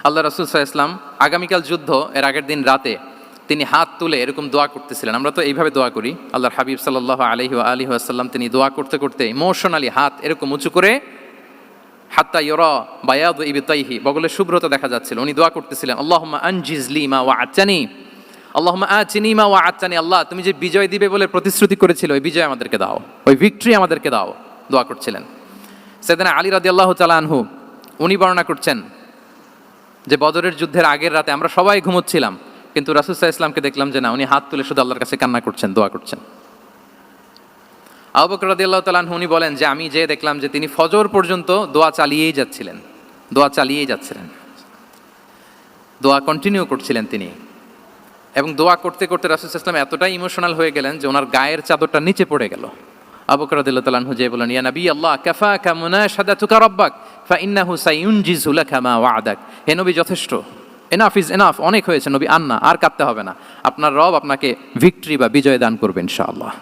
আল্লাহ রাসূল সাল্লাল্লাহু আলাইহি ওয়াসাল্লাম আগামীকাল যুদ্ধ এর আগের দিন রাতে তিনি হাত তুলে এরকম দোয়া করতেছিলেন। আমরা তো এইভাবে দোয়া করি। আল্লাহর হাবিব সাল্লাল্লাহু আলাইহি ওয়াসাল্লাম তিনি দোয়া করতে করতে ইমোশনালি হাত এরকম উঁচু করে হাত্তা ইউরা বায়াদু ইবতাইহি, বগলের শুভ্রতা দেখা যাচ্ছিল। উনি দোয়া করতেছিলেন, আল্লাহুম্মা আনজিজ লি মা ওয়া'আতানি, আল্লাহুম্মা আতিনি মা ওয়া'আতানি, আল্লাহ তুমি যে বিজয় দিবে বলে প্রতিশ্রুতি করেছিল ওই বিজয় আমাদেরকে দাও, ওই ভিক্টরি আমাদেরকে দাও। দোয়া করছিলেন। সাইয়েদনা আলী রাদিয়াল্লাহু তাআলা আনহু উনি বর্ণনা করছেন যে বদরের যুদ্ধের আগের রাতে আমরা সবাই ঘুমোচ্ছিলাম, কিন্তু রাসূল সাল্লাল্লাহু আলাইহি ওয়াসাল্লামকে দেখলাম যে না, উনি হাত তুলে শুধু আল্লাহর কাছে কান্না করছেন, দোয়া করছেন। আবু বকর রাদিয়াল্লাহু তাআলা আনহু উনি বলেন যে আমি যে দেখলাম যে তিনি ফজর পর্যন্ত দোয়া চালিয়েই যাচ্ছিলেন, দোয়া কন্টিনিউ করছিলেন তিনি। এবং দোয়া করতে করতে রাসূল সাল্লাল্লাহু আলাইহি ওয়াসাল্লাম এতটাই ইমোশনাল হয়ে গেলেন যে ওনার গায়ের চাদরটা নিচে পড়ে গেল। আবু বকর রাদিয়াল্লাহু তাআলা আনহু যে বলেন, ইয়া নবী আল্লাহ কাফাকা মুনাশাদাতুকা রাব্বাক ফাইন্নাহু সায়ুনজিজু লাকা মা ওয়া'দাক, হে নবী যথেষ্ট, এনাফ ইজ এনাফ, অনেক হয়েছে নবী, আর কাঁদতে হবে না, আপনার রব আপনাকে ভিক্টরি বা বিজয় দান করবে ইনশাআল্লাহ।